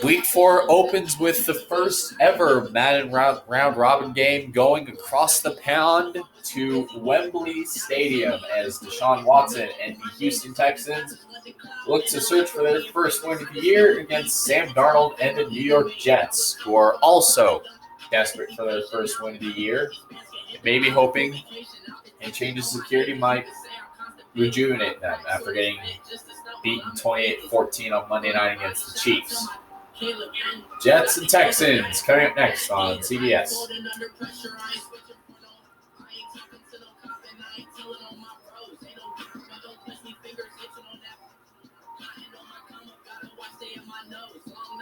Week 4 opens with the first ever Madden round robin game going across the pond to Wembley Stadium as Deshaun Watson and the Houston Texans look to search for their first win of the year against Sam Darnold and the New York Jets, who are also desperate for their first win of the year, maybe hoping a change of security might rejuvenate them after getting beaten 28-14 on Monday night against the Chiefs. Jets and Texans coming up next on CBS.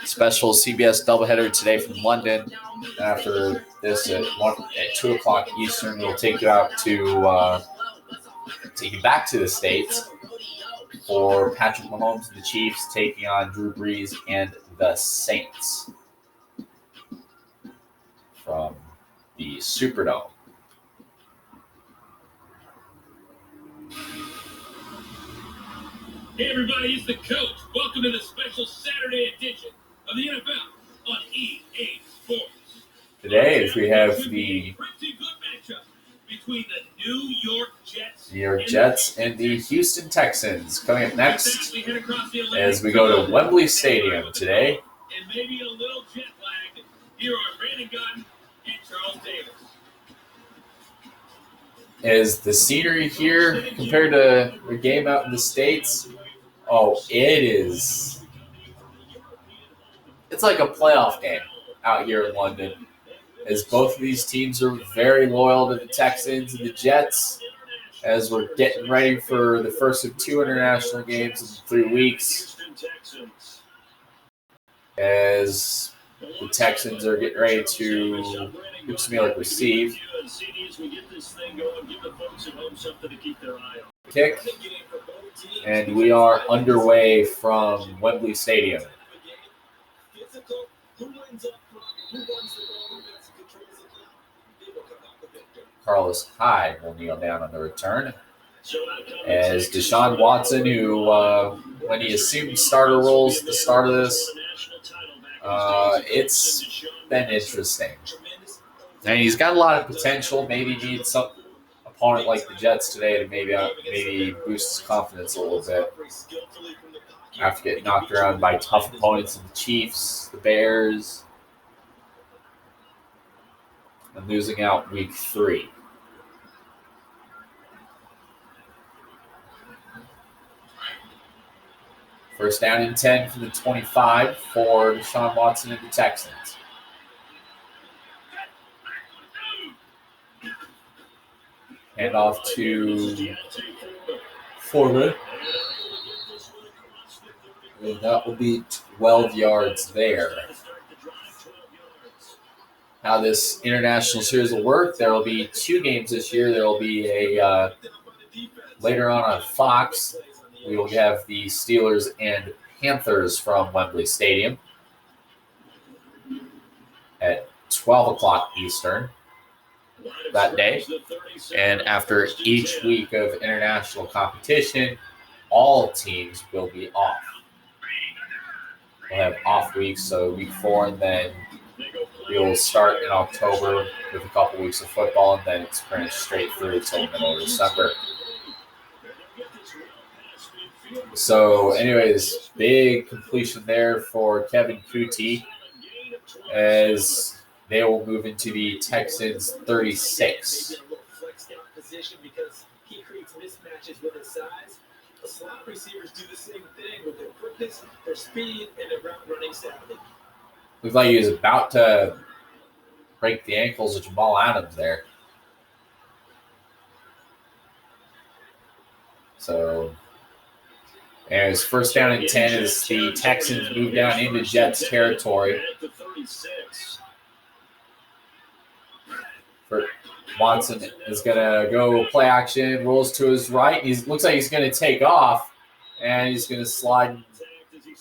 Special CBS doubleheader today from London. After this at 2 o'clock Eastern, we'll take you out to take you back to the States for Patrick Mahomes and the Chiefs taking on Drew Brees and the Saints from the Superdome. Hey everybody, it's the coach. Welcome to the special Saturday edition of the NFL on EA Sports. Today, as we have the pretty good matchup between the New York Jets and the Houston Texans coming up next as we go to Wembley Stadium today. And maybe a little jet lag. Here are Brandon Gunn and Charles Davis. As the scenery here compared to the game out in the States, it's like a playoff game out here in London, as both of these teams are very loyal to the Texans and the Jets, as we're getting ready for the first of 2 international games in 3 weeks, as the Texans are getting ready to receive. Kick, and we are underway from Wembley Stadium. Carlos Hyde will kneel down on the return, as Deshaun Watson, who when he assumed starter roles at the start of this, it's been interesting. And he's got a lot of potential. Maybe needs some opponent like the Jets today to maybe boost his confidence a little bit after getting knocked around by tough opponents in the Chiefs, the Bears, and losing out week 3. First down and 10 from the 25 for Deshaun Watson and the Texans. Hand off to Foreman. And that will be 12 yards there. How this international series will work, there will be 2 games this year. There will be a later on Fox. We will have the Steelers and Panthers from Wembley Stadium at 12 o'clock Eastern that day. And after each week of international competition, all teams will be off. We'll have off weeks, so week 4, and then we'll start in October with a couple weeks of football, and then it's pretty straight through until the middle of December. So, anyways, big completion there for Kevin Kuti as they will move into the Texans 36. Slot receivers do the same thing with their quickness, their speed, and their route running savvy. Looks like he was about to break the ankles of Jamal Adams there. So, anyways, first down and 10 as the Texans move down into Jets territory. Watson is going to go play action, rolls to his right. He looks like he's going to take off, and he's going to slide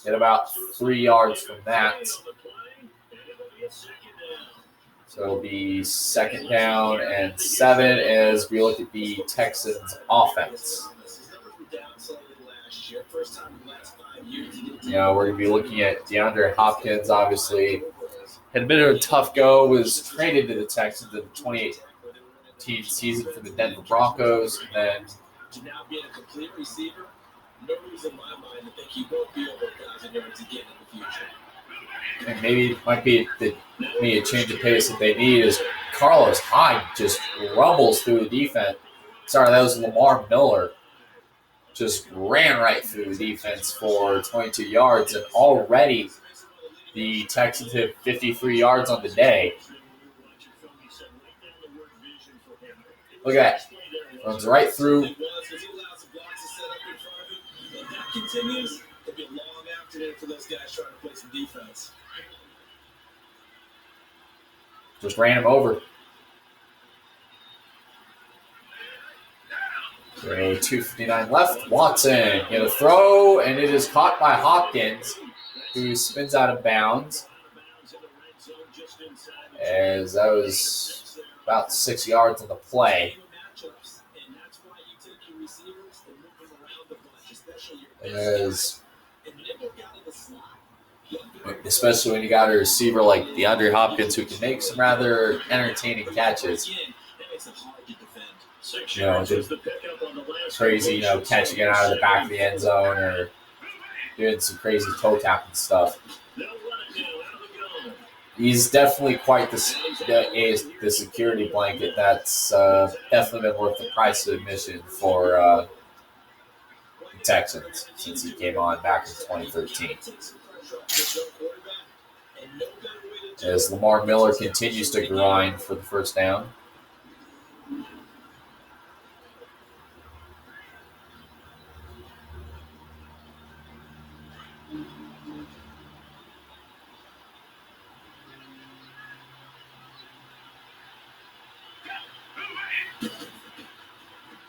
at about 3 yards from that. So it'll be second down and 7 as we look at the Texans offense. We're going to be looking at DeAndre Hopkins, obviously. Had a bit of a tough go, was traded to the Texans in the 2018 season for the Denver Broncos, and then now being a complete receiver, no reason in my mind to think he won't be over 1,000 yards again in the future. And maybe it might be a change of pace that they need is Carlos Hyde just rumbles through the defense. Sorry, that was Lamar Miller. Just ran right through the defense for 22 yards, and already the Texans hit 53 yards on the day. Look at that. Runs right through. If that continues, it'll be a long afternoon for those guys trying to play some defense. Just ran him over. 2:59 left. Watson get a throw, and it is caught by Hopkins, who spins out of bounds. As that was about 6 yards on the play. Especially when you got a receiver like DeAndre Hopkins who can make some rather entertaining catches. Just crazy, catching it out of the back of the end zone or doing some crazy toe tapping stuff. He's definitely quite the security blanket. That's definitely been worth the price of admission for the Texans since he came on back in 2013. As Lamar Miller continues to grind for the first down.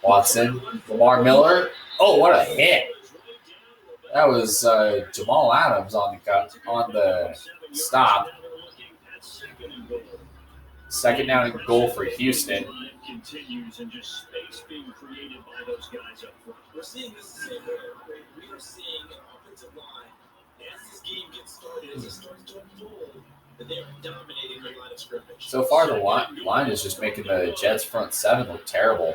Watson, Lamar Miller. Oh, what a hit! That was Jamal Adams on the stop. Second down and goal for Houston. We're seeing this the same way. We are seeing an offensive line as this game gets started, as it starts to unfold, that they are dominating the line of scrimmage. So far, the line is just making the Jets' front seven look terrible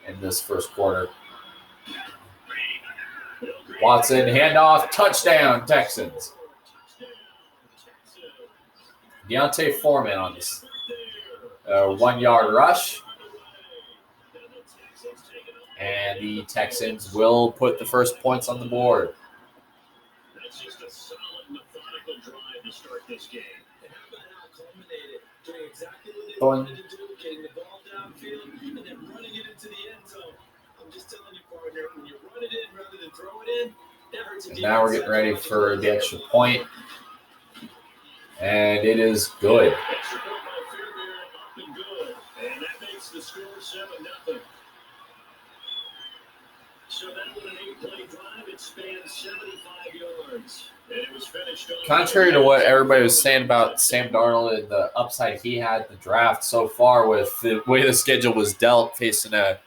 in this first quarter. Watson, handoff, touchdown, Texans. Deontay Foreman on this 1 yard rush. And the Texans will put the first points on the board. That's just a solid, methodical drive to start this game. And how about how it culminated? Doing exactly what they Going. wanted to do, getting the ball downfield, and then running it into the end zone. I'm just telling you, partner, when you run it in rather than throw it in, that hurts. And now we're getting ready for the extra point. And it is good. Extra point by Fairbairn, up and good. And that makes the score 7-0. So that was an 8-play drive. It spanned 75 yards. And it was finished on. Contrary to what everybody was saying about Sam Darnold and the upside he had in the draft so far, with the way the schedule was dealt, facing a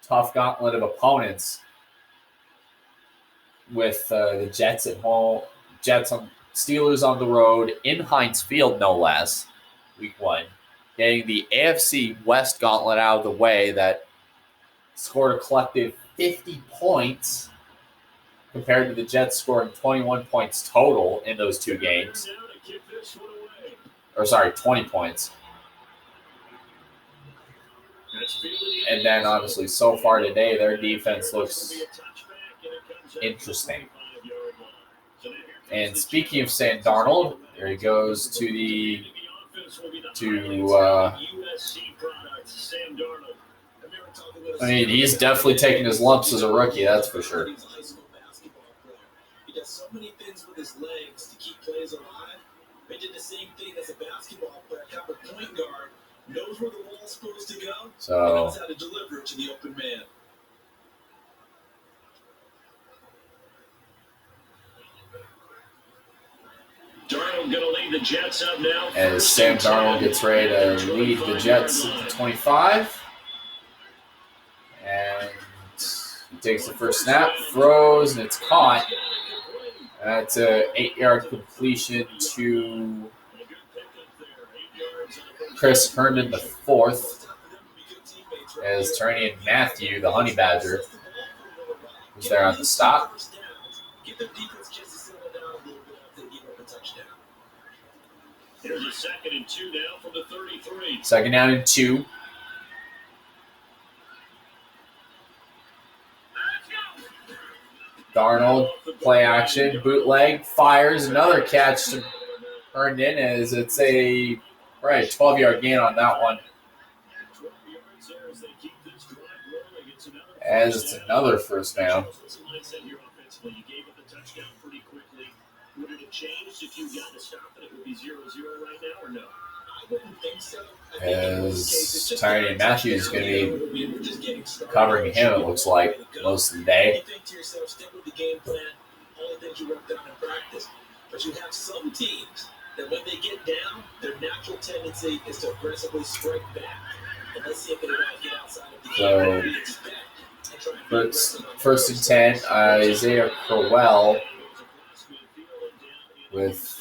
tough gauntlet of opponents with the Jets at home, Steelers on the road in Heinz Field, no less, week 1. Getting the AFC West gauntlet out of the way that scored a collective 50 points compared to the Jets scoring 21 points total in those two games. 20 points. And then, obviously, so far today, their defense looks interesting. And speaking of Sam Darnold, there he goes to I mean, he's definitely taking his lumps as a rookie, that's for sure. He does so many things with his legs to keep plays alive. He did the same thing as a basketball player, kind of a point guard, knows where the ball's supposed to go, and knows how to deliver it to the open man. Darnold going to lead the Jets up now. As Sam Darnold gets ready to lead the Jets at the 25. And he takes the first snap, throws, and it's caught. That's a 8-yard completion to Chris Herndon the fourth, as Turney and Matthew, the Honey Badger, was there on the stop. Here's a 2nd and 2 now from the 33. 2nd down and 2. Darnold, play action, bootleg, fires, another catch to Herndon as it's a 12-yard gain on that one. As it's another first down. Would it have changed if you got to stop it? It would be 0-0 right now, or no? I wouldn't think so. As Tyrone Matthews is going to be covering him, it looks like, most of the day. You think to yourself, stick with the game plan, all the things you worked on in practice. But you have some teams that when they get down, their natural tendency is to aggressively strike back. And let's see if they can get outside of the game that we expect. First and 10, Isaiah Crowell with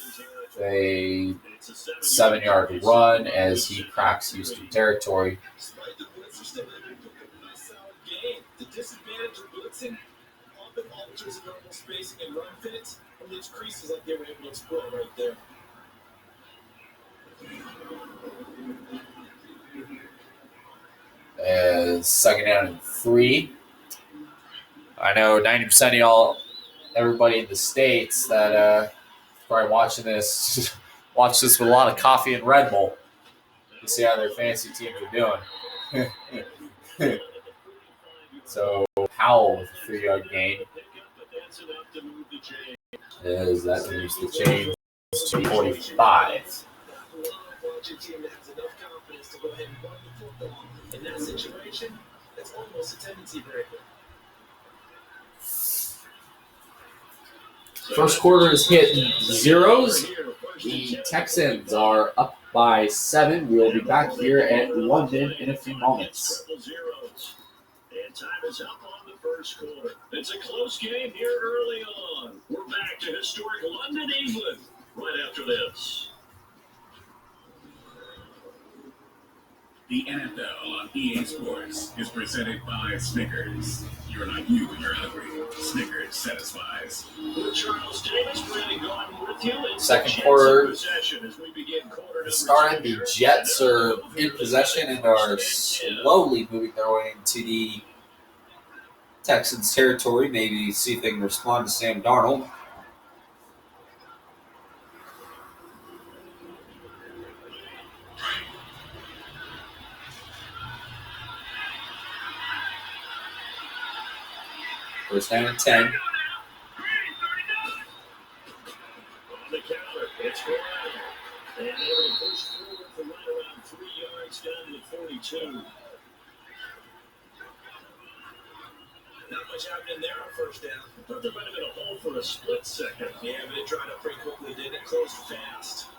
a 7-yard run as he cracks Houston territory. The disadvantage of blitzing often alters normal spacing and run fits from these creases like they were able to exploit right there. As 2nd down and 3. I know 90% of y'all, everybody in the States that probably watching this, watch this with a lot of coffee and Red Bull to see how their fantasy teams are doing. So Powell with a 3-yard gain. As that moves the chains to 45. In that situation, that's almost a tendency breaker. First quarter is hitting zeros. The Texans are up by 7. We'll be back here at London in a few moments. And time is up on the first quarter. It's a close game here early on. We're back to historic London, England, right after this. The NFL on EA Sports is presented by Snickers. You're not you when you're hungry. Snickers satisfies. With Charles Davis really going with you. Second quarter As we begin quarter started. The Jets are in possession and are slowly moving their way into the Texans territory. Maybe see if they can respond to Sam Darnold. First down and 10. On the counter, it's Brown. And able to push forward for right around 3 yards down to the 42. Not much happening there on first down. I thought there might have been a hole for a split second. Yeah, but it dried up pretty quickly, didn't it? Closed fast.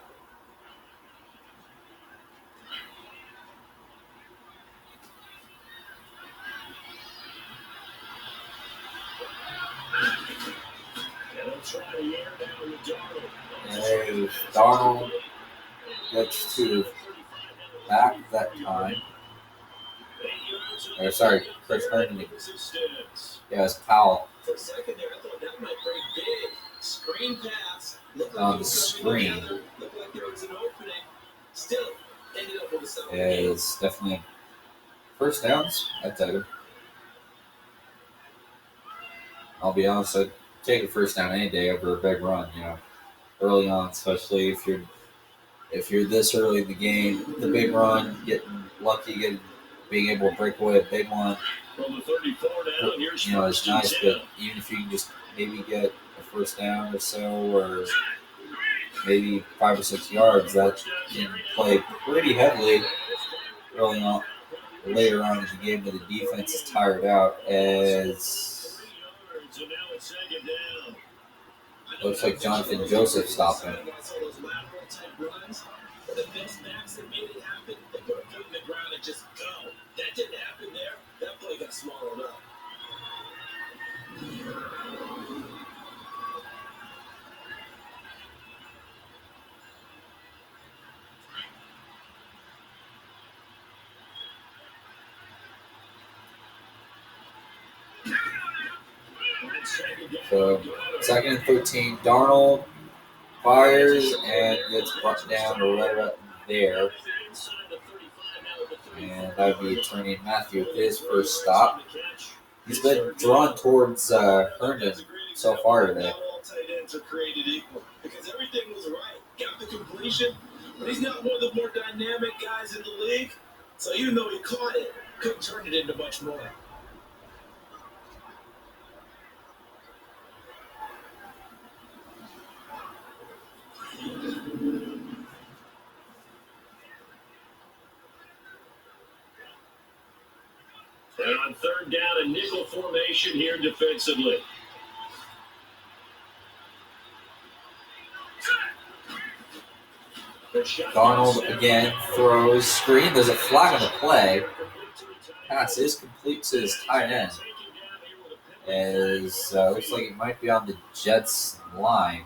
And they'll try the air down with Darnold. And Darnold gets to the back that time. Sorry, Chris Herndon. Yeah, it's Powell. For a second there, I thought that might bring big. Screen pass. On the screen. Looked like there was an opening. Still, ended up with a solid Yeah, game. it's definitely first downs. I'd take it. I'll be honest, I'd take a first down any day over a big run, early on, especially if you're this early in the game. The big run, getting lucky, being able to break away a big one, From the 34 down, here's it's nice, but even if you can just maybe get a first down or so, or maybe 5 or 6 yards, that can play pretty heavily early on. Later on in the game, when the defense is tired out, as looks like Jonathan Joseph stopped him. The best backs that made it happen, they put a foot in the ground and just go. That didn't happen there. That play got swallowed up. So 2nd and 13. Darnold fires and gets brought down right about there. And that would be Attorney Matthew with his first stop. He's been drawn towards Herndon so far today. All tight ends are created equal because everything was right. Got the completion, but he's not one of the more dynamic guys in the league. So even though he caught it, couldn't turn it into much more. And on 3rd down, a nickel formation here defensively. Darnold again throws screen. There's a flag on the play. Pass is complete to his tight end. As looks like it might be on the Jets line.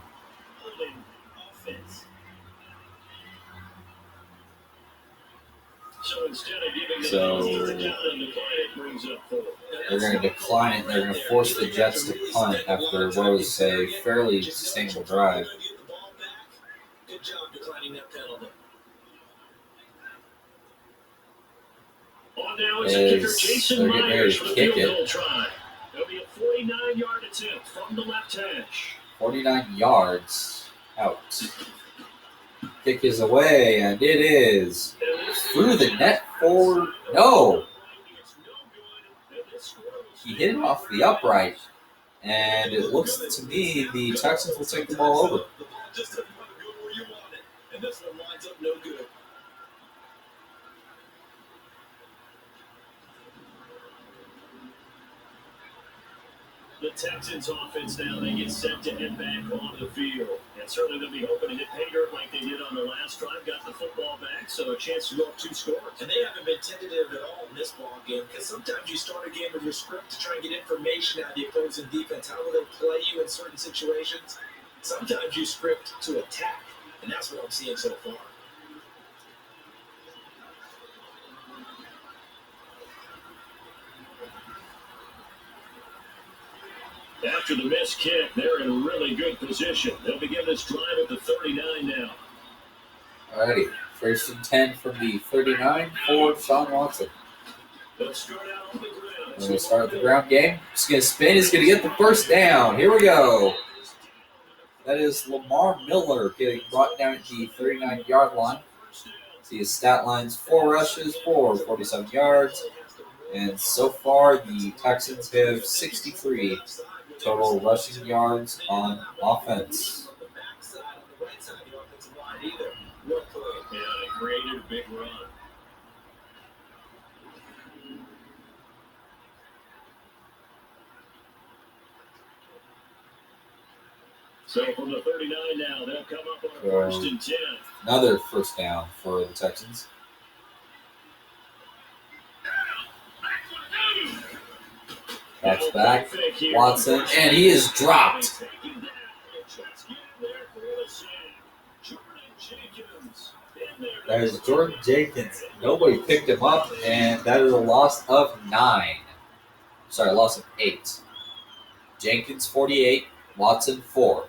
So they're going to decline it. They're going to force the Jets to punt after what was a fairly sustainable drive. Good job declining that penalty. As they're getting ready to kick it. There'll be a 49-yard attempt from the left hash. 49 yards out. Kick is away, and it is through the net for no. He hit it off the upright, and it looks to me the Texans will take the ball over. The ball just doesn't want to go where you want it, and this one lines up no good. The Texans offense now, they get set to head back onto the field. And certainly they'll be hoping to hit pay dirt like they did on the last drive, got the football back, so a chance to go up 2 scores. And they haven't been tentative at all in this ball game because sometimes you start a game with your script to try and get information out of the opposing defense. How will they play you in certain situations? Sometimes you script to attack, and that's what I'm seeing so far. After the missed kick, they're in really good position. They'll begin this drive at the 39 now. Alrighty, 1st and 10 from the 39 for Deshaun Watson. They'll start out on the ground. We're going to start with the ground game. He's going to spin. He's going to get the first down. Here we go. That is Lamar Miller getting brought down at the 39-yard line. See his stat lines: 4 rushes for 47 yards. And so far, the Texans have 63 total rushing yards on offense. Yeah, they created a big run. So from the 39 now, they'll come up on a 1st and 10. Another first down for the Texans. That's back. Watson, and he is dropped. That is Jordan Jenkins. Nobody picked him up, and that is a loss of 9. Sorry, loss of 8. Jenkins 48, Watson 4.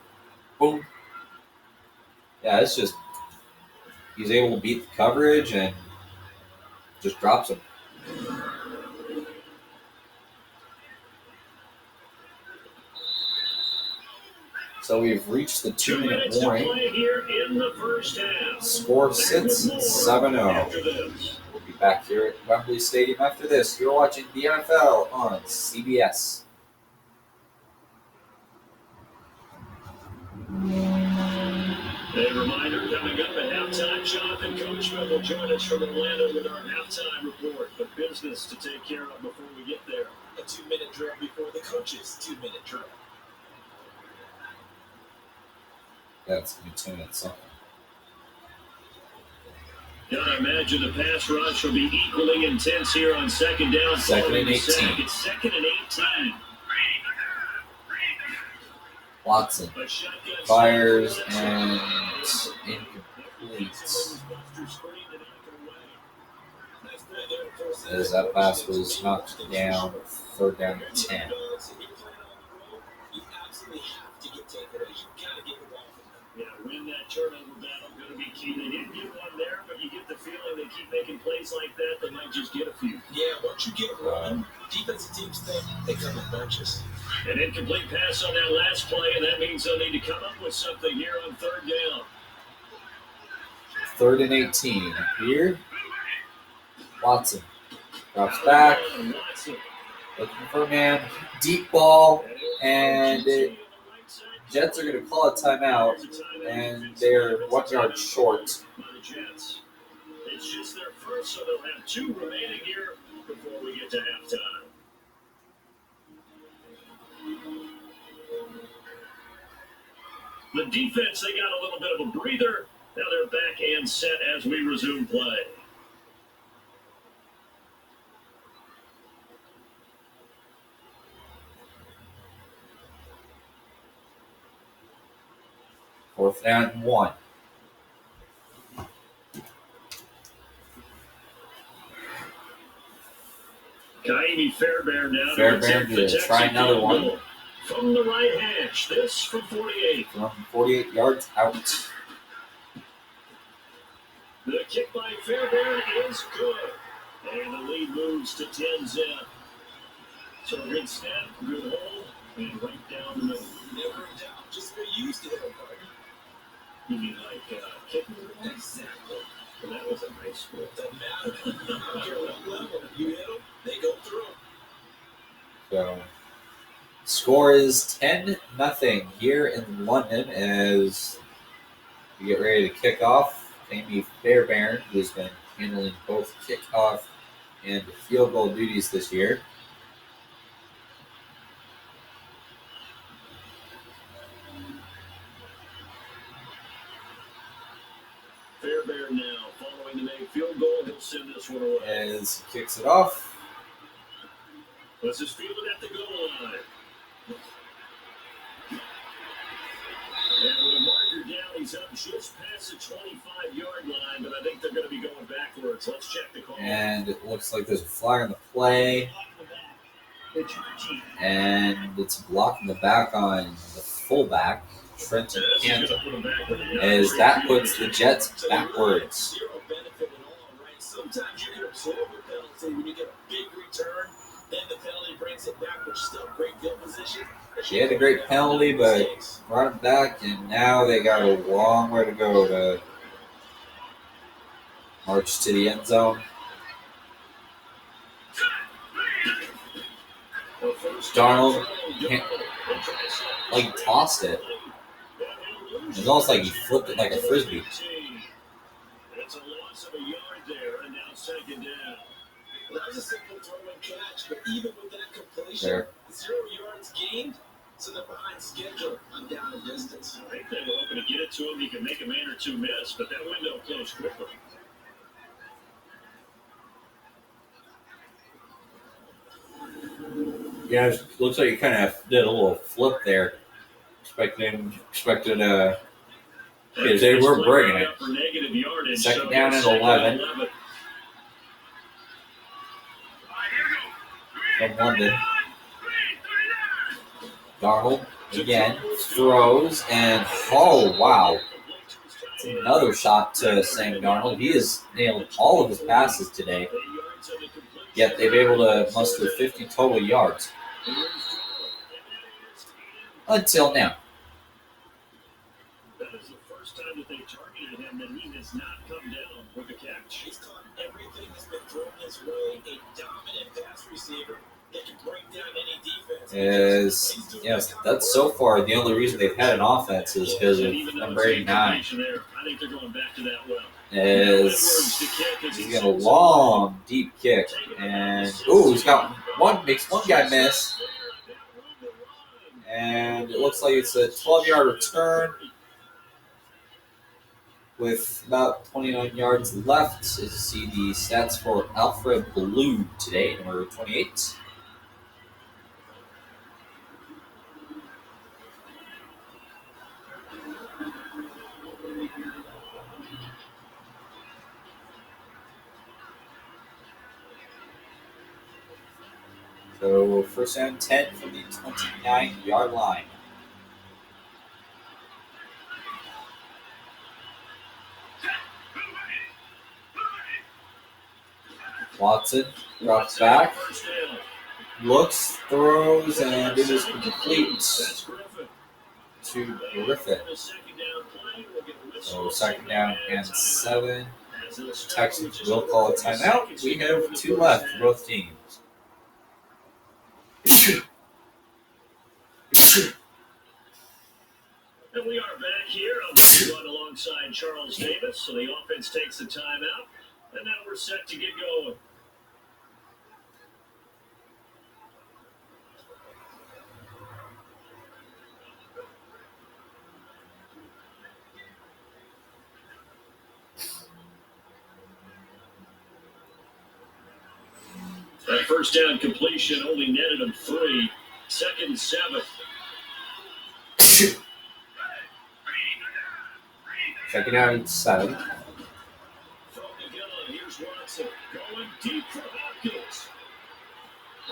Boom. Yeah, it's just he's able to beat the coverage and just drops him. So we've reached the 2-minute warning. Score sits 7-0. We'll be back here at Wembley Stadium after this. You're watching the NFL on CBS. A reminder coming up at halftime, Jonathan Coachman will join us from Atlanta with our halftime report. But business to take care of before we get there. A 2-minute drill before the coach's 2-minute drill. That's going to be 2 minutes something. Gotta imagine the pass rush will be equally intense here on 2nd down. 2nd and 18. It's 2nd and 18. Watson fires and incomplete. As that pass was knocked down, 3rd down and 10. turnover battle going to be key. They didn't get one there, but you get the feeling they keep making plays like that, they might just get a few. Yeah, once you get one, defensive teams think they come in bunches. An incomplete pass on that last play, and that means they'll need to come up with something here on third down. 3rd and 18. Here, Watson drops back, looking for a man, deep ball, and Jets are going to call a timeout, and they're 1 yard short. It's just their first, so they'll have 2 remaining here before we get to halftime. The defense, they got a little bit of a breather. Now they're back and set as we resume play. Fourth down and 1. Kaimi Fairbairn now Fairbairn to try another one. From the right hash, this from 48. From 48 yards out. The kick by Fairbairn is good. And the lead moves to 10-zip. So good snap, good hold, and right down the middle. Never in doubt. Just get used to it, partner. You mean like kicking the ball? Exactly. Well, that was a nice script. Doesn't matter. I don't care what level. You hit them, they go through. So, score is 10-0 here in London as we get ready to kick off. Amy Fairbairn, who's been handling both kickoff and field goal duties this year. Fairbairn now following the make field goal. He'll send this one away. As he kicks it off. Let's just field it at the goal line. And with a marker down, he's up just past the 25-yard line, but I think they're going to be going backwards. Let's check the call. And it looks like there's a flag on the play. And it's blocking the back on the fullback, Trenton Canton, as that puts the Jets backwards. Zero benefit at all, right? Sometimes you can absorb a penalty when you get a big return. Then the penalty brings it back, which is still great field position. She had a great penalty, but brought it back, and now they got a long way to go to march to the end zone. Darnold tossed it. It's almost like he flipped it like a frisbee. That's a loss of a yard there, and now second down. Well, that was a simple throw and catch, but even with that completion, There. 0 yards gained, so they're behind schedule on down and distance. I think they were hoping to get it to him. He can make a man or two miss, but that window closed quickly. Yeah, it looks like he kind of did a little flip there. Expected because they were bringing it. For negative yardage, Second down and 11 from London. Darnold again throws, and oh wow, it's another shot to Sam Darnold. He has nailed all of his passes today. Yet they've been able to muster 50 total yards until now. That is the first time that they targeted him, and he has not come down with a catch. He's caught everything that's been thrown his way. A dominant pass receiver that can break down any defense. Yes, that's so far the only reason they've had an offense is because of number 89. I think they're going back to that well. As he's got a long, deep kick, and he's got makes one guy miss, and it looks like it's a 12-yard return with about 29 yards left. As you see the stats for Alfred Blue today, number 28. So first down 10 from the 29-yard line. Watson drops back, looks, throws, and it is complete to Griffin. So 2nd down and 7. Texans will call a timeout. We have 2 left for both teams. And we are back here. I'm run alongside Charles Davis. So the offense takes the timeout. And now we're set to get going. That first down completion only netted him 3. 2nd and 7. Checking out at 7.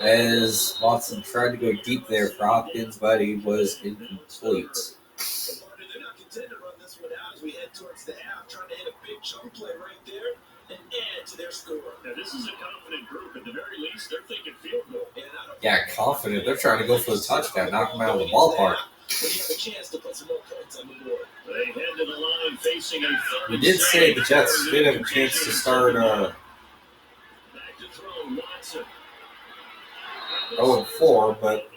As Watson tried to go deep there for Hopkins, but he was incomplete. They're not content to run this one out as we head towards the half, trying to hit a big chunk play right there and add to their score. Now, this is a confident group. At the very least, they're thinking field goal. Yeah, confident. They're trying to go for the touchdown, knock them out of the ballpark. When you have a chance to put some more points on the board. They head to the line facing a 3rd. We did say the Jets did have a chance to start back to throw, Watson. 0-4, but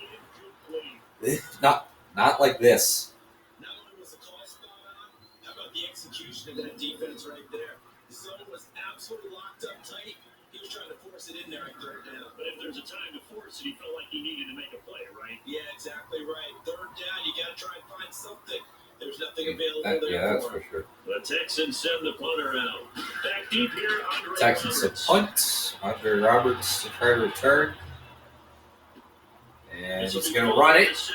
not like this. Not only was the call spot on, how about the execution of that defense right there? The zone was absolutely locked up tight. He was trying to force it in there at 3rd down. But if there's a time to force it, he felt like he needed to make a play, right? Yeah, exactly right. 3rd down, you got to try and find something. There's nothing available there. Yeah, that's for sure. The Texans send the punter out. Back deep here, Andre Texans a Roberts. punt. Andre Roberts to try to return. And he's going to run it.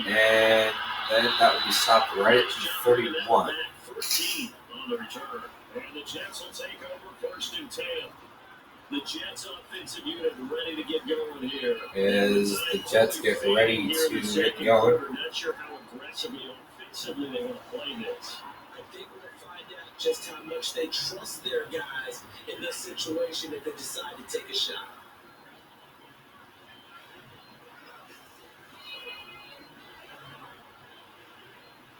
And then that will be stopped right at 31. 14 on the return. And the Jets will take over 1st and 10. The Jets offensive unit ready to get going here. As the Jets get ready to get going. Not sure how aggressively offensively they want to play this. I think we'll find out just how much they trust their guys in this situation if they decide to take a shot.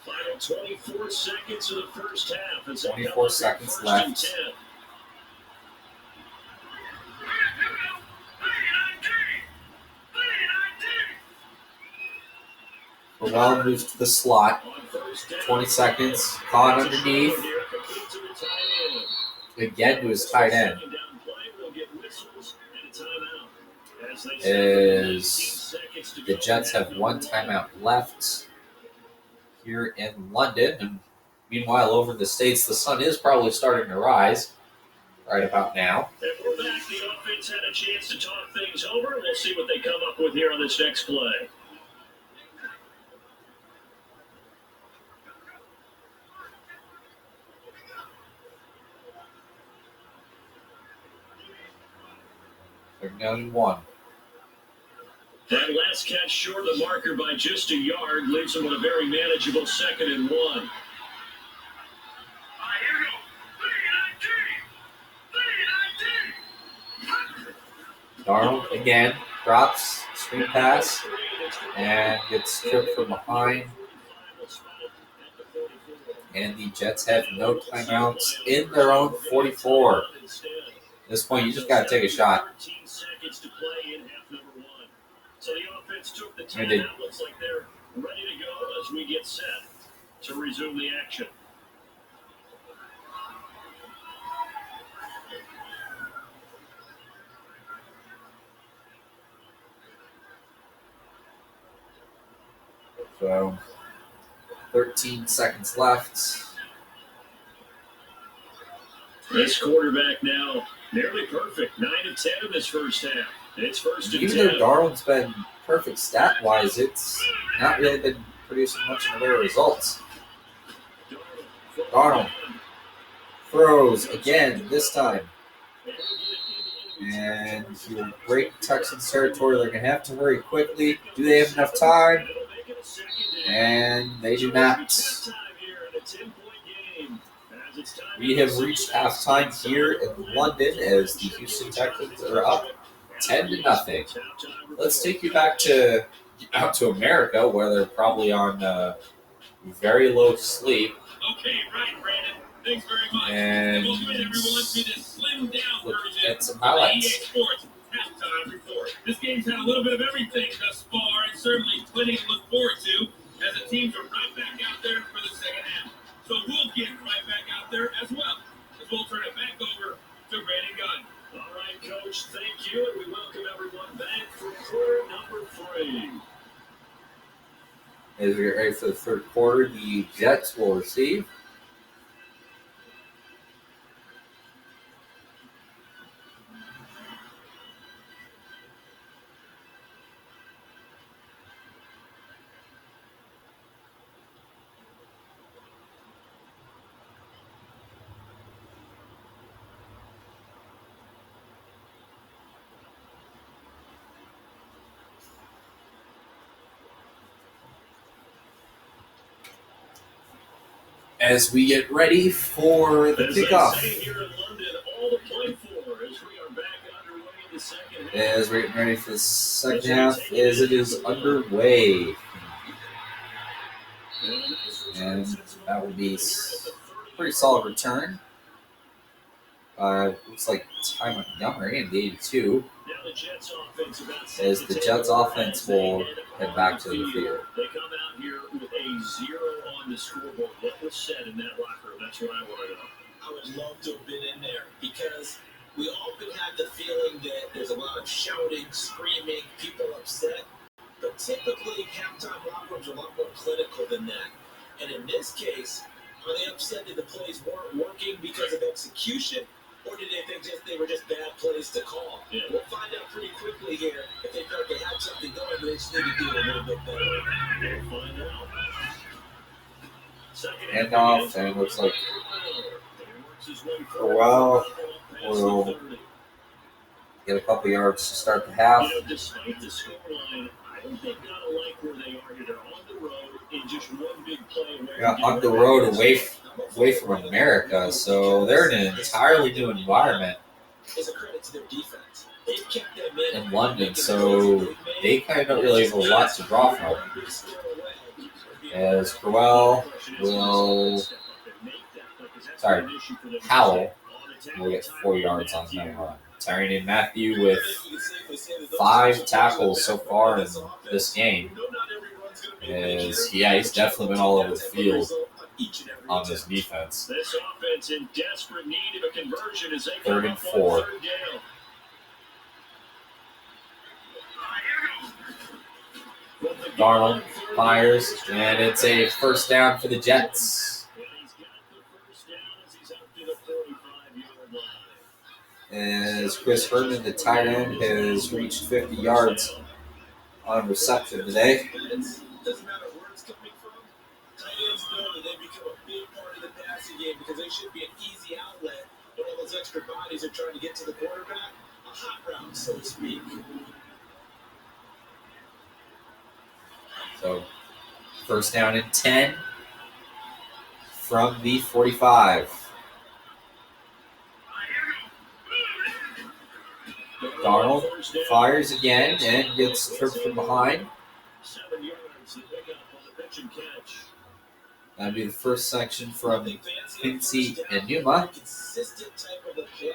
Final 24 seconds of the first half. It's 24 seconds left. Well moves to the slot. 20 seconds. Caught underneath. Again to his tight end. As the Jets have 1 timeout left here in London. And meanwhile, over in the States, the sun is probably starting to rise right about now. And we're back. The offense had a chance to talk things over. We'll see what they come up with here on this next play. They're down in 1. That last catch short of the marker by just a yard leaves him with a very manageable 2nd and 1. Darnold again drops, screen pass, and gets tripped from behind. And the Jets have no timeouts in their own 44. At this point, you just got to take a shot. So the offense took the timeout. Looks like they're ready to go as we get set to resume the action. So, 13 seconds left. This quarterback now nearly perfect. 9 of 10 in this first half. It's 1st and 10. Even though Darnold's been perfect stat-wise, it's not really been producing much in the way of results. Darnold throws again this time. And he'll break Texans territory. They're going to have to hurry quickly. Do they have enough time? And they do not. It's time We have reached halftime here in London as the Houston Texans are up 10-0. Let's take you back out to America, where they're probably on very low sleep. Okay, right, Brandon. Thanks very much. And Welcome in, everyone, to this slimmed down look version at some of the EA highlights. Sports halftime report. This game's had a little bit of everything thus far, and certainly plenty to look forward to, as the teams are right back out there for the second half. So we'll get right back out there as well, as we'll turn it back over to Brandon Gunn. All right, Coach, thank you, and we welcome everyone back for quarter number 3. As we get ready for the third quarter, the Jets will receive. As we get ready for the kickoff. As we're getting ready for the second half, as it is underway. And that will be a pretty solid return. Looks like Ty Montgomery in the 82. As the Jets offense will head back to the field. They come out here with a 0 on the scoreboard. What was said in that locker room? That's what I want to know. I would love to have been in there because we often have the feeling that there's a lot of shouting, screaming, people upset. But typically, halftime locker rooms are a lot more clinical than that. And in this case, are they upset that the plays weren't working because of execution? Or did they think they were just bad plays to call? Yeah. We'll find out pretty quickly here if they felt they had something going, but they just need to do it a little bit better. We'll find out. Hand off, and it looks like for a while we'll get a couple yards to start the half. Despite the scoreline, I don't think they'll like where they are here. They're on the road in just one big play. Yeah, on the road away from America, so they're in an entirely new environment in London, so they kind of don't really have a lot to draw from. As Howell will get 4 yards on that run. Tyranny Matthew with 5 tackles so far in this game. He's definitely been all over the field on this defense. This offense in desperate need of a conversion as they 3rd and 4. Darnold fires, and it's a first down for the Jets. As Chris Herndon, the tight end, has reached 50 yards on reception today. Doesn't matter where it's coming from. Tight ends know that they become a big part of the passing game because they should be an easy outlet when all those extra bodies are trying to get to the quarterback. A hot route, so to speak. So, first down and 10 from the 45. Darnold fires again and gets tripped from behind. 7 yards to pick up on the pitch and catch. That'll be the first section from Quincy and Numa. Consistent type of a play.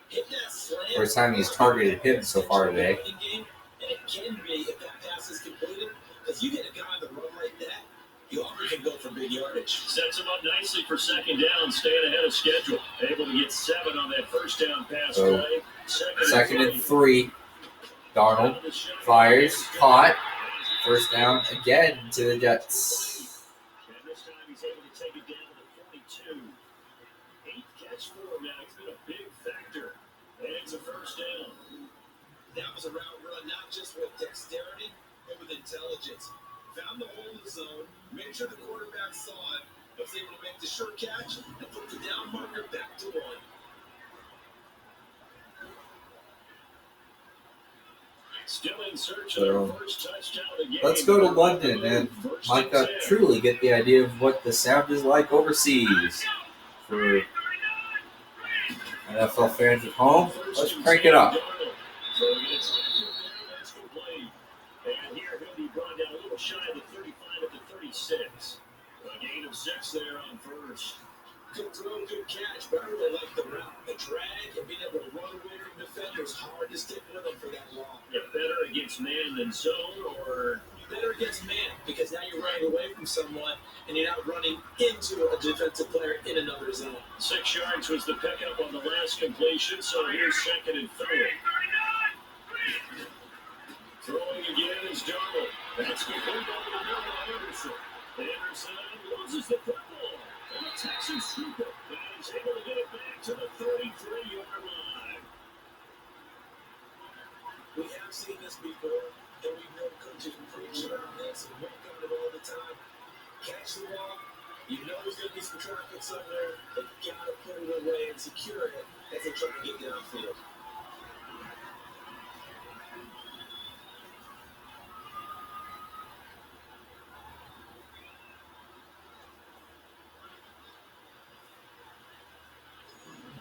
Hit that slam. First time he's targeted him so far today. And it can be if that pass is completed. Because you get a guy on the run like that, you often can go for big yardage. Sets him up nicely for second down, staying ahead of schedule. Able to get 7 on that first down pass play. Second and 3. Darnold fires, caught. First down again to the Jets. And this time he's able to take it down to 42. 8 catch for him now. It's been a big factor. And it's a first down. That was a route run, not just with dexterity, but with intelligence. Found the hole in the zone, made sure the quarterback saw it, was able to make the short catch, and put the down marker back to 1. Still in search of their first touchdown of the game. Let's go to London and Micah truly get the idea of what the sound is like overseas for NFL fans at home, let's crank it up. And here he'll be brought down a little shy of the 35 at the 36. A gain of 6 there on first. Good throw, good catch, but I really like the route, the drag, and being able to run away from defenders. Hard to stick with them for that long. Yeah, better against man than zone, or better against man, because now you're running away from someone and you're not running into a defensive player in another zone. 6 yards was the pickup on the last completion, so here's 2nd and 3. Throwing again is Darnold. That's complete over the middle of Anderson. Anderson loses the football. And the Texans scoop it. And he's able to get it back to the 33-yard line. We have seen this before, and we know coaches preach about this and work on it all the time. Catch the ball. You know there's going to be some traffic somewhere, but you got to put it away and secure it as they try to get downfield.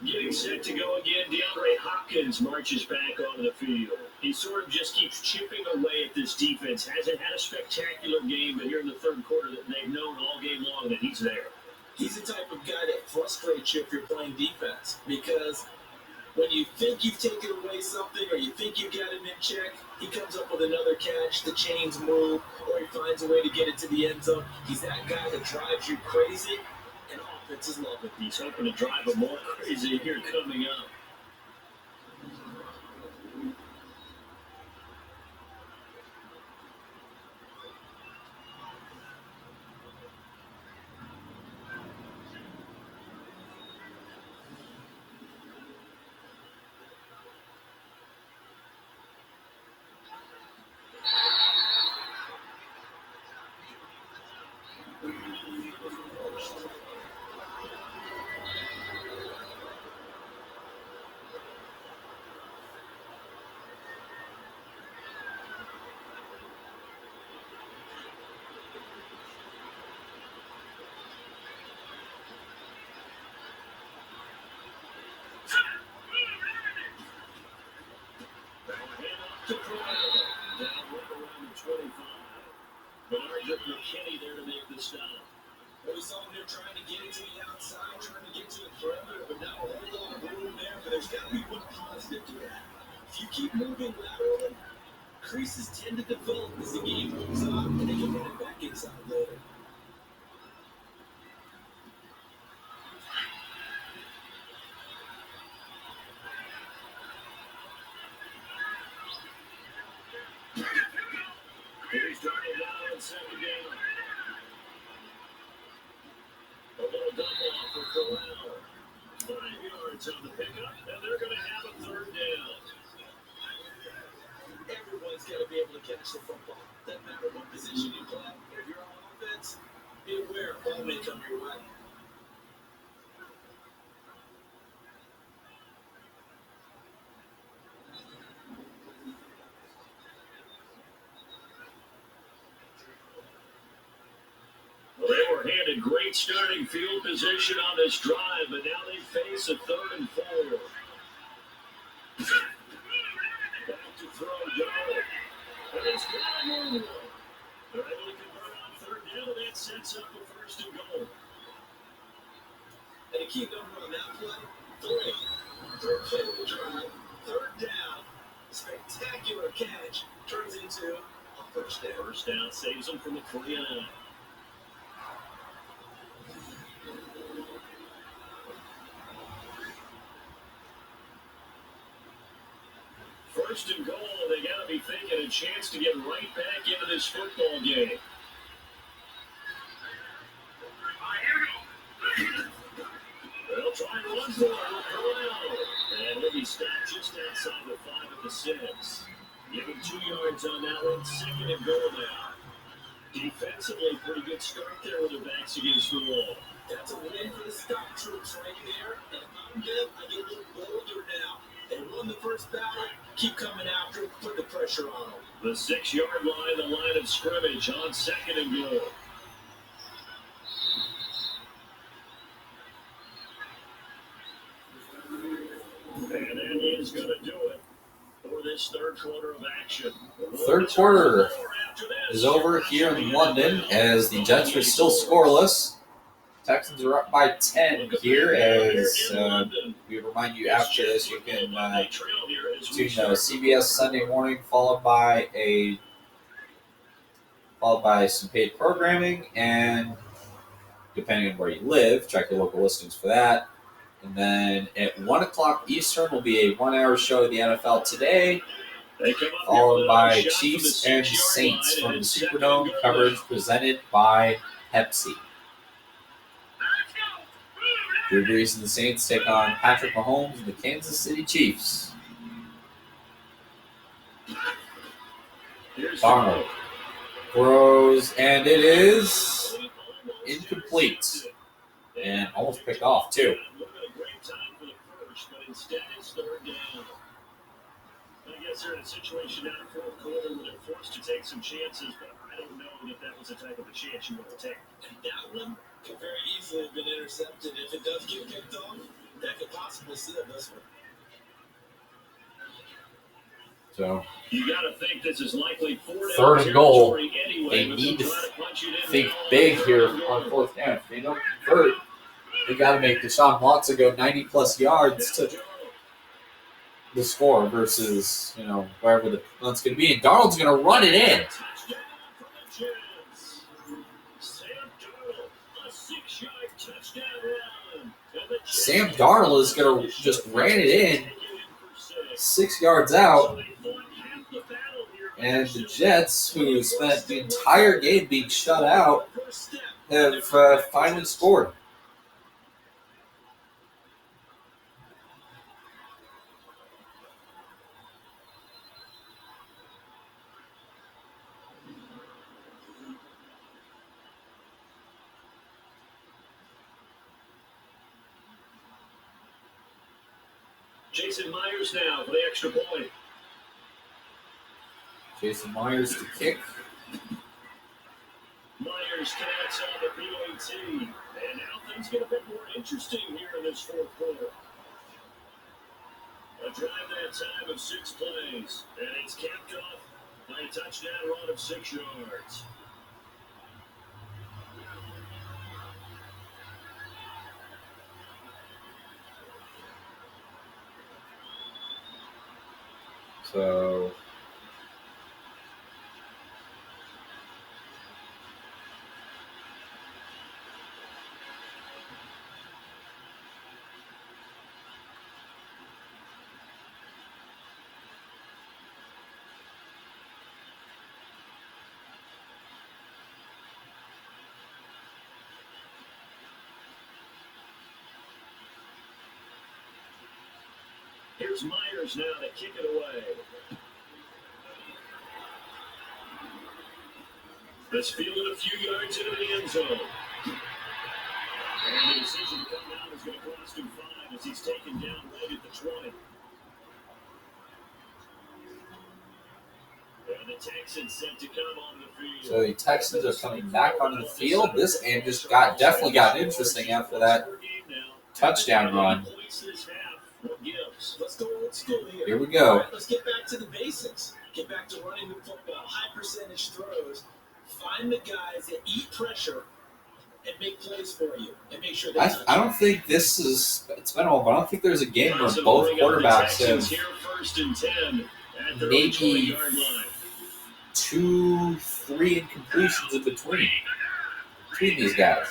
Getting set to go again, DeAndre Hopkins marches back onto the field. He sort of just keeps chipping away at this defense. Hasn't had a spectacular game, but here in the third quarter, that they've known all game long that he's there. He's the type of guy that frustrates you if you're playing defense, because when you think you've taken away something or you think you've got him in check, he comes up with another catch, the chains move, or he finds a way to get it to the end zone. He's that guy that drives you crazy, and offenses love it. He's hoping to drive him more crazy here coming up. McKinney there to make the stop. Well, we saw him there trying to get it to the outside, trying to get to the perimeter, but not a whole lot of room there. But there's got to be one positive to that. If you keep moving laterally, creases tend to develop as the game moves on, and they can run it back inside later. Here's Darnold now in second down. A little double off for Corral. 5 yards on the pickup, and they're going to have a third down. Everyone's got to be able to catch the football. Doesn't matter what position you play. If you're on offense, be aware ball may come your way. Well, they were handed great starting field position on this drive, but now they face a 3rd and 4. Back to throw, Darnold. And it's Darnold. They're able to convert on 3rd down, and that sets up a 1st and goal. And a key number on that play, 3. Third play of the drive, 3rd down. Spectacular catch turns into a 1st down. 1st down saves them from the 49. First and goal, they got to be thinking a chance to get right back into this football game. They'll try and run for it with Corral. And he'll be stopped just outside the 5 at the 6. Give him 2 yards on that one. 2nd and goal now. Defensively, pretty good start there with their backs against the wall. That's a win for the stock troops right there. And if I'm them, I get a little bolder now. They won the first battle, keep coming after, put the pressure on them. The 6-yard line, the line of scrimmage on 2nd and goal. is going to do it for this third quarter of action. Third quarter is over here in London as the Jets are still scoreless. Texans are up by 10 here as we remind you after this you can tune CBS Sunday Morning followed by some paid programming, and depending on where you live, check your local listings for that. And then at 1 o'clock Eastern will be a 1 hour show of the NFL Today, followed by Chiefs and Saints from the Superdome, coverage presented by Pepsi. Drew Brees and the Saints take on Patrick Mahomes and the Kansas City Chiefs. Darnold throws, and it is incomplete. And almost picked off, too. I guess they're in a situation now in the fourth quarter where they're forced to take some chances, but I don't know that was the type of a chance you want to take. That one could very easily have been intercepted. If it does get picked off, that could possibly seal this one. So, you got to think this is likely third and goal. Anyway, they need to think big here on fourth down. If they don't convert, they got to make Deshaun Watson go 90-plus yards to the score versus, wherever the punt's going to be. And Darnold's going to run it in. Sam Darnold is going to just ran it in 6 yards out. And the Jets, who spent the entire game being shut out, have finally scored. Jason Myers now for the extra point. Jason Myers to kick. Myers connects on the PAT. And now things get a bit more interesting here in this fourth quarter. A drive that time of 6 plays. And it's capped off by a touchdown run of 6 yards. So here's Myers now to kick it away. This fielded a few yards into the end zone. And the decision to come down is going to cost him 5 as he's taken down right at the 20. And the Texans set to come onto the field. So the Texans are coming back onto the field. This game just definitely got interesting after that touchdown run. Let's go old school here. Here we go. All right, let's get back to the basics. Get back to running the football, high percentage throws. Find the guys that eat pressure and make plays for you, and make sure I don't think this is. It's been a while, but I don't think there's a game where both quarterbacks have maybe 2-3 incompletions in between these guys.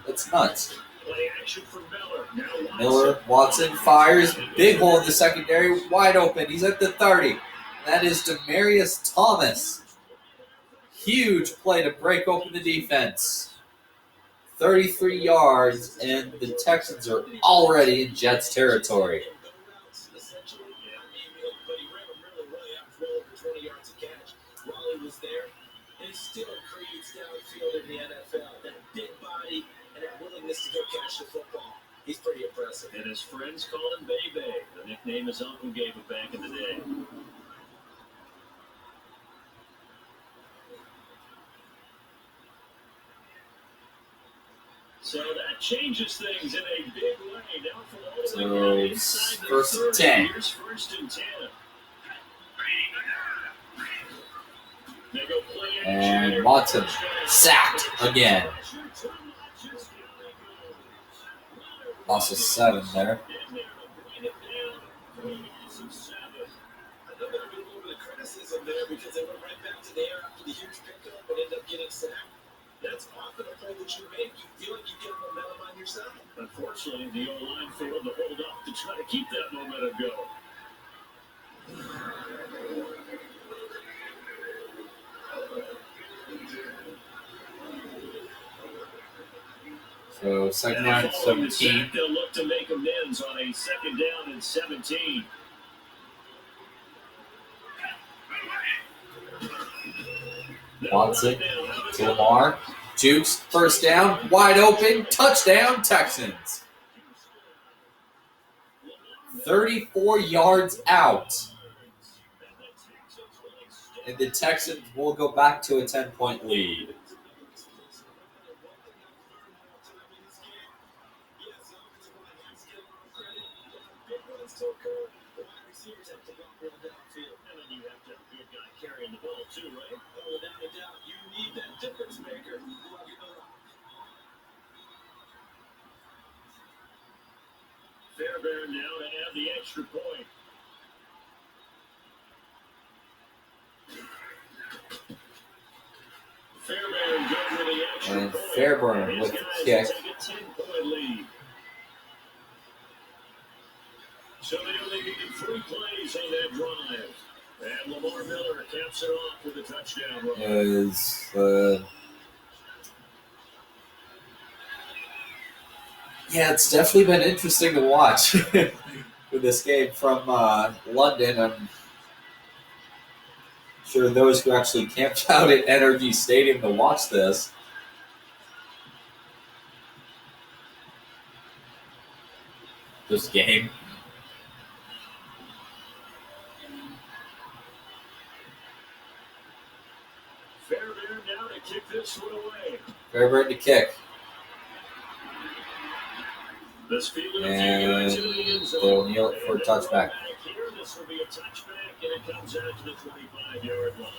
That's nuts. Miller, Watson fires, big hole in the secondary, wide open. He's at the 30. That is Demaryius Thomas. Huge play to break open the defense. 33 yards, and the Texans are already in Jets territory. Still creates downfield in the NFL. That big body and that willingness to go catch the football. He's pretty impressive. And his friends call him Bebe, the nickname his uncle gave him back in the day. So that that changes things in a big way. Now from all the So, way down inside the first and 30, 10. here's first and 10. They go play action. And Watson sacked again. Loss of 7 there. I know there'll be a little bit of criticism there because they went right back to the air after the huge pickup and ended up getting sacked. That's often a play that you make. You feel like you get momentum on your side. Unfortunately, the O-line failed to hold up to try to keep that momentum going. So, second down, 17. They'll look to make amends on a second down and 17. Watson to Lamar. Jukes, first down, wide open, touchdown, Texans. 34 yards out. And the Texans will go back to a 10-point lead. And then you have to have a good guy carrying the ball too, right? Oh, without a doubt, you need that difference maker. Fairbairn now to add the extra point. Fairbairn goes with the extra And point. Fairbairn These with the guys kick. take a 10-point lead. So they only needed 3 plays on that drive. And Lamar Miller caps it off with a touchdown run. Yeah, it's definitely been interesting to watch with this game from London. I'm sure those who actually camped out at NRG Stadium to watch this. This game. Fairbairn now to kick this one away. Fairbairn to kick. This field And they'll kneel it for a touchback. Here, this will be a touchback, and it comes out to the 25-yard line.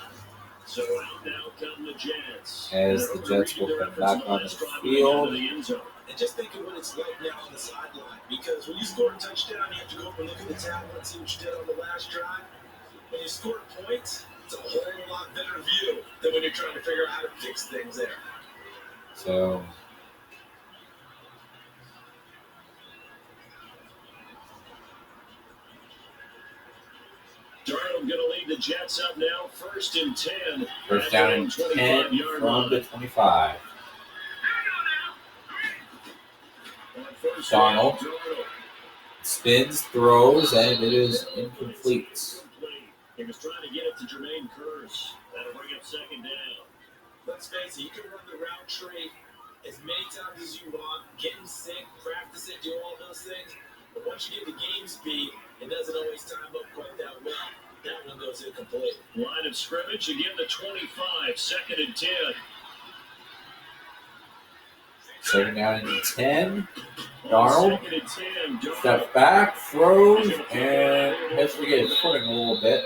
So out now come the Jets. As the Jets will come back on the field. And just think of what it's like now on the sideline. Because when you score a touchdown, you have to go up and look at the tablet and see what you did on the last drive. When you score points, it's a whole lot better view than when you're trying to figure out how to fix things there. So Darnold going to lead the Jets up now, first and 10. first down and 10 from the 25. Darnold spins, throws, and it is incomplete. He was trying to get it to Jermaine Kearse. That'll bring up second down. Let's face it, you can run the route tree as many times as you want, get in sync, practice it, do all those things. But once you get to game speed, it doesn't always time up quite that well. That one goes incomplete. Line of scrimmage, again the 25, second and 10. Second down and 10. Darnold Second and 10. steps back, throws, and has to get his footing a little bit.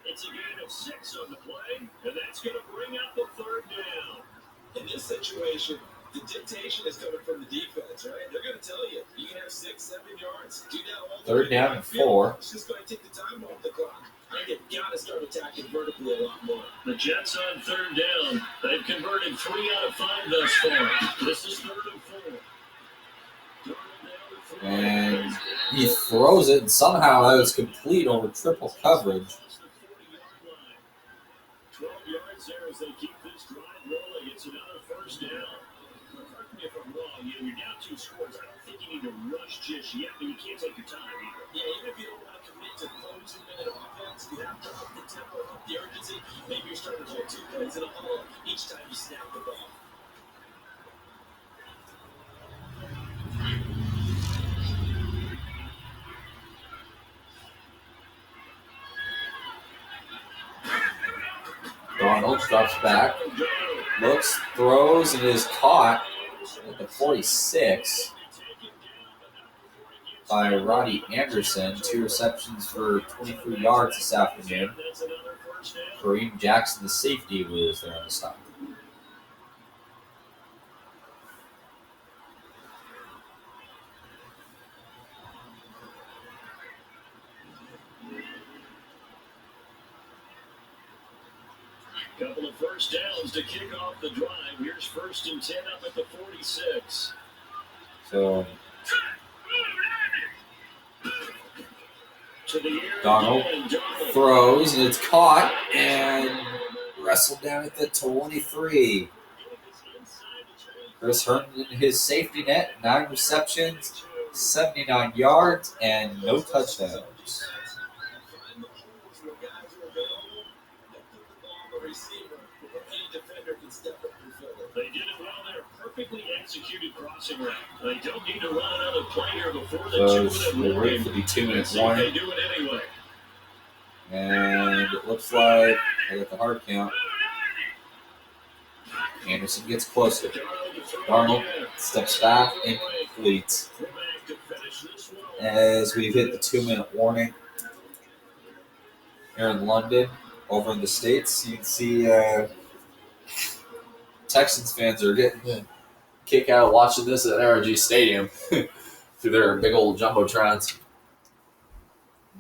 It's a gain of 6 on the play, and that's going to bring up the third down. In this situation, the dictation is coming from the defense, right? They're going to tell you, you can have 6, 7 yards. Do that all the Third way down and downfield. 4. It's just going to take the time off the clock. I think you got to start attacking vertically a lot more. The Jets on third down. They've converted 3 out of 5 thus far. This is third and 4. And he throws it, and somehow that was complete over triple coverage. 12 yards there as they keep this drive rolling. It's another first down. Correct me if I'm wrong. You're down 2 scores. I don't think you need to rush just yet, but you can't take your time either. Yeah, even if you don't want to commit to 42-minute offense, you have to up the tempo, up the urgency. Maybe you're starting to hold 2 plays in a huddle each time you snap the ball. Darnold drops back, looks, throws, and is caught at the 46 by Roddy Anderson. 2 receptions for 23 yards this afternoon. Kareem Jackson, the safety, was there on the stop. Couple of first downs to kick off the drive. Here's 1st and 10 up at the 46. So Donald throws, and it's caught and wrestled down at the 23. Chris Herndon, his safety net, 9 receptions, 79 yards, and no touchdowns. They did it well there. Perfectly executed crossing route. They don't need to run another play here before the 2-minute warning. For the 2-minute warning. They do it anyway. And it looks like I got the hard count. Anderson gets closer. Darnold steps back and completes. As we've hit the 2-minute warning here in London, over in the States, you can see Texans fans are getting a kick out of watching this at NRG Stadium through their big old jumbotrons.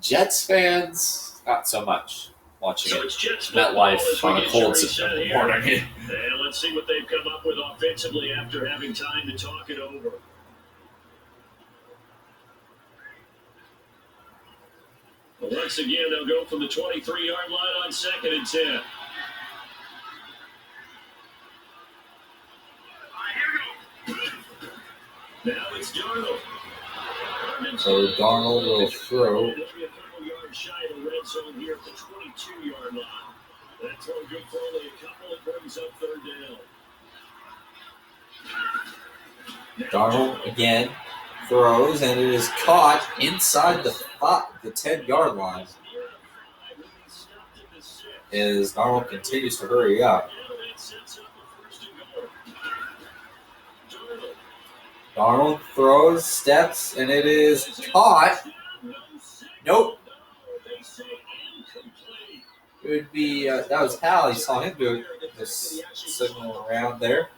Jets fans, not so much. Watching it MetLife on a cold September morning. And let's see what they've come up with offensively after having time to talk it over. But once again, they'll go from the 23-yard line on 2nd and 10. Now it's Darnold. So Darnold will throw. He'll be a couple yards shy of the red zone here at the 22-yard line. That's one good for only a couple. It brings up 3rd down. Darnold again throws, and it is caught inside the 10-yard line. As Darnold continues to hurry up. Darnold throws, steps, and it is caught. Nope. It would be, that was Hal. You saw him do it. This signal around there.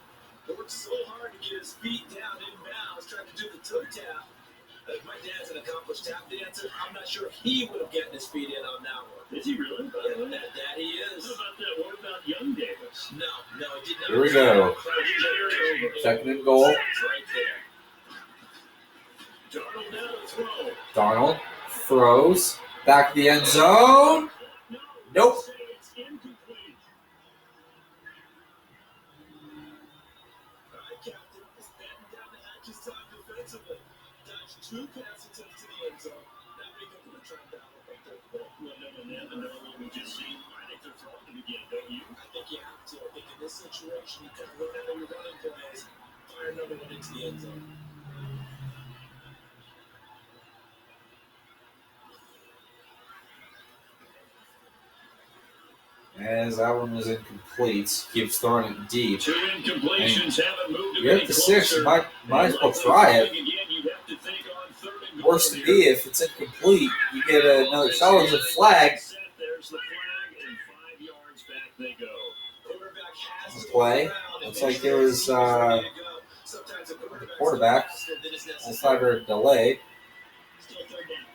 Worked so hard to get his feet down inbounds, trying to do the toe tap. My dad's an accomplished tap dancer. I'm not sure if he would have gotten his feet in on that one. Is he really? Yeah, that he is. What about that? What about young Davis? No, it did not. Here we go. 2nd and goal. Right there. Darnold now to throw. Darnold throws. Back to the end zone. Nope. It's incomplete. All right, Captain. It's batting down the hatches time defensively. Dodged 2 pass attempts to the end zone. Now we go to the trend down with a 3rd ball. Well, no, what we just seen. I think they're throwing it again, don't you? I think you have to. I think in this situation, you kind of run out of your running plays, fire another one into the end zone. As that one was incomplete, keeps throwing it deep. 2 incompletions haven't moved. You're at the 6, you might as well try it. Worse to be, if it's incomplete, you get another shot with a flag. There's the flag, and 5 yards back they go. Play. Looks like it was the quarterback. Looks like a delay. Still 3rd down.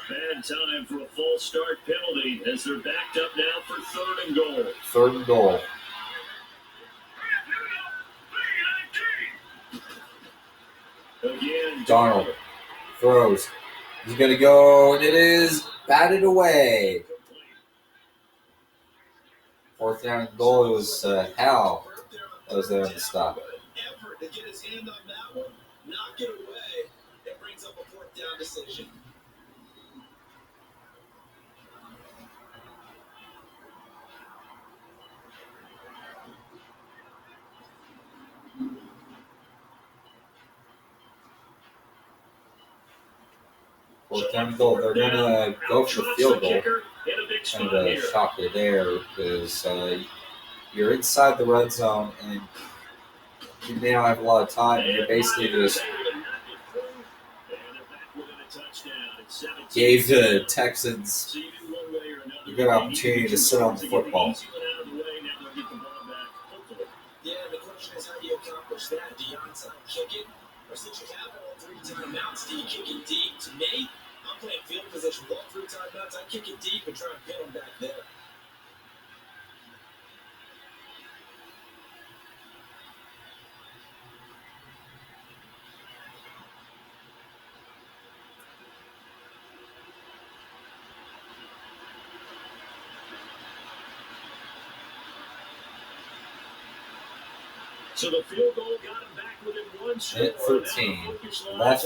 Bad time for a false start penalty as they're backed up now for 3rd and goal. 3rd and goal. Again, Darnold throws. He's going to go, and it is batted away. 4th down and goal. It was Hal that was there on the stop. Effort to get his hand on that one, knock it away. It brings up a 4th down decision. Fourth down and goal. They're going to go for the field goal. Kind of a shocker there because you're inside the red zone and you may not have a lot of time. And you're basically just gave the Texans a good opportunity to sit on the football. Yeah, the question is, how do you accomplish that? Do you onside kick it? Or since you have all 3 timeouts, do you kick it deep? To me, I'm playing field position. With all 3 timeouts, I kick it deep and try and pin them back there. So the field goal got him back within 1 score. Hit 13. Left.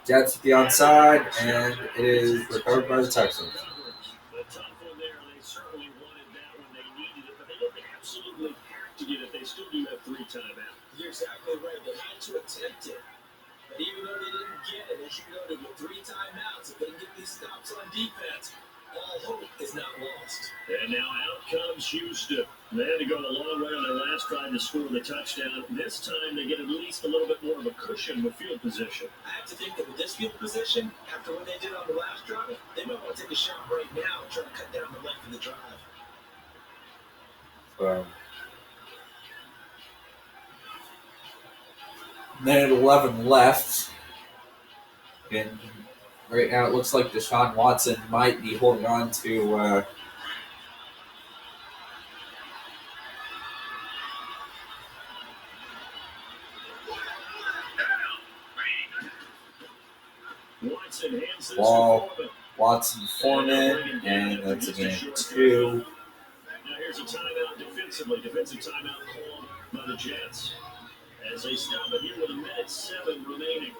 Jets at the onside, and it is recovered by the Texans. A tough one there. They certainly wanted that when they needed it, but they didn't absolutely have to get it. They still do have 3 timeouts. You're exactly right. They had to attempt it. But even though they didn't get it, as you noted, with 3 timeouts, if they can get these stops on defense, all hope is not lost. And now out comes Houston. They had to go a long way on their last drive to score the touchdown. This time they get at least a little bit more of a cushion with field position. I have to think that with this field position, after what they did on the last drive, they might want to take a shot right now and try to cut down the length of the drive. Minute 11 left. And right now it looks like Deshaun Watson might be holding on to ball. Watson Foreman, and that's again 2. Now here's a timeout defensively. Defensive timeout called by the Jets. As they stop it here with 1:07 remaining.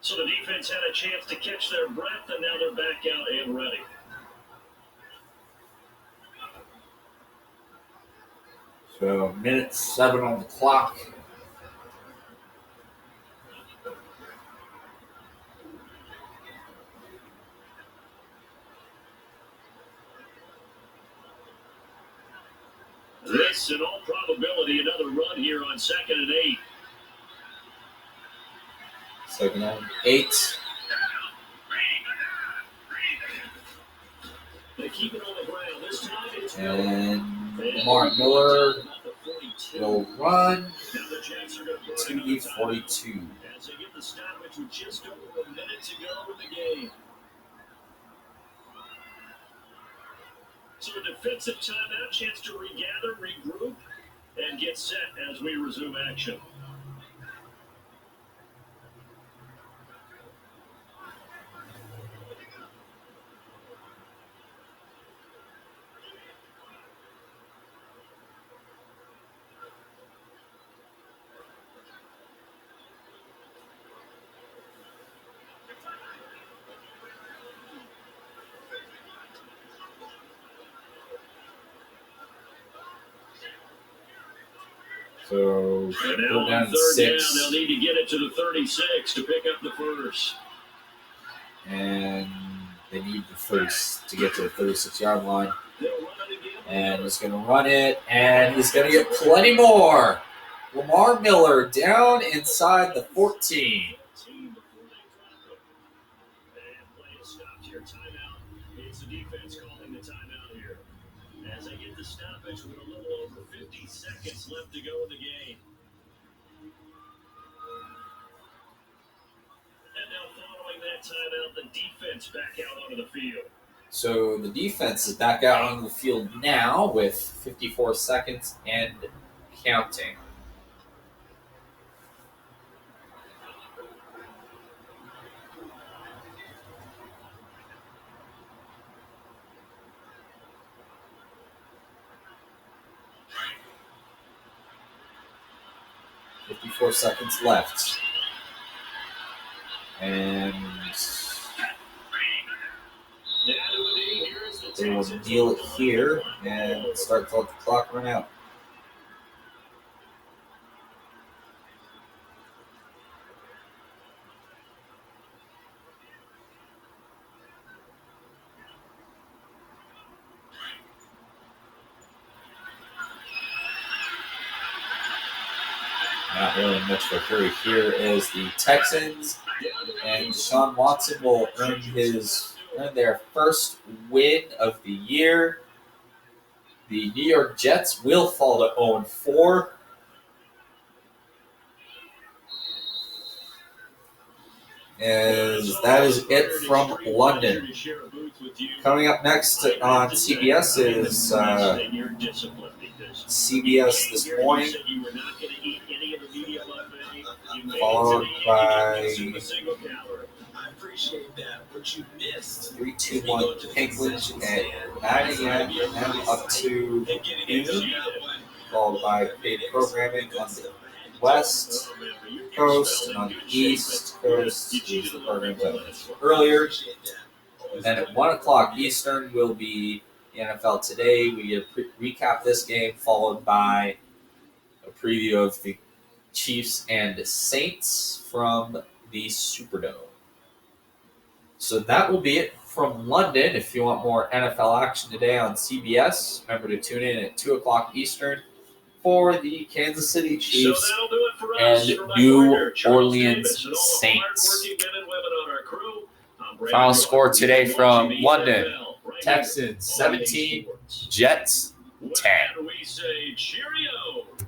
So the defense had a chance to catch their breath, and now they're back out and ready. So, minute 7 on the clock. This, in all probability, another run here on 2nd and 8. 2nd and 8. They keep it on the ground. This time it's and Mark Miller will run. It's going to be 42. As they get the stoppage with just over a minute to go in the game. So a defensive timeout, chance to regather, regroup, and get set as we resume action. So now down on 3rd 6. down, they'll need to get it to the 36 to pick up the first. And they need the first to get to the 36-yard line. And he's going to run it, and he's going to get plenty more. Lamar Miller down inside the 14. It's the defense calling the timeout here. As they get the stoppage with a little over 50 seconds left to go in the game. And now following that timeout, the defense back out onto the field. So the defense is back out on the field now with 54 seconds and counting. .54 seconds left. And they will kneel it here and start to let the clock run out. not really much of a hurry. Here is the Texans, and Deshaun Watson will earn their first win of the year. The New York Jets will fall to 0-4. As that is it from London. Coming up next on CBS is CBS This Morning, followed by 3-2-1 Penguins at 9 a.m. and up to noon, followed by paid programming on the West Coast and on the East Coast. These are the programs I mentioned earlier. And then at 1 o'clock Eastern will be the NFL Today. We get a recap this game, followed by a preview of the Chiefs and Saints from the Superdome. So that will be it from London. If you want more NFL action today on CBS, remember to tune in at 2 o'clock Eastern for the Kansas City Chiefs and New Orleans Saints. Final score today from London: Texans 17, Jets 10.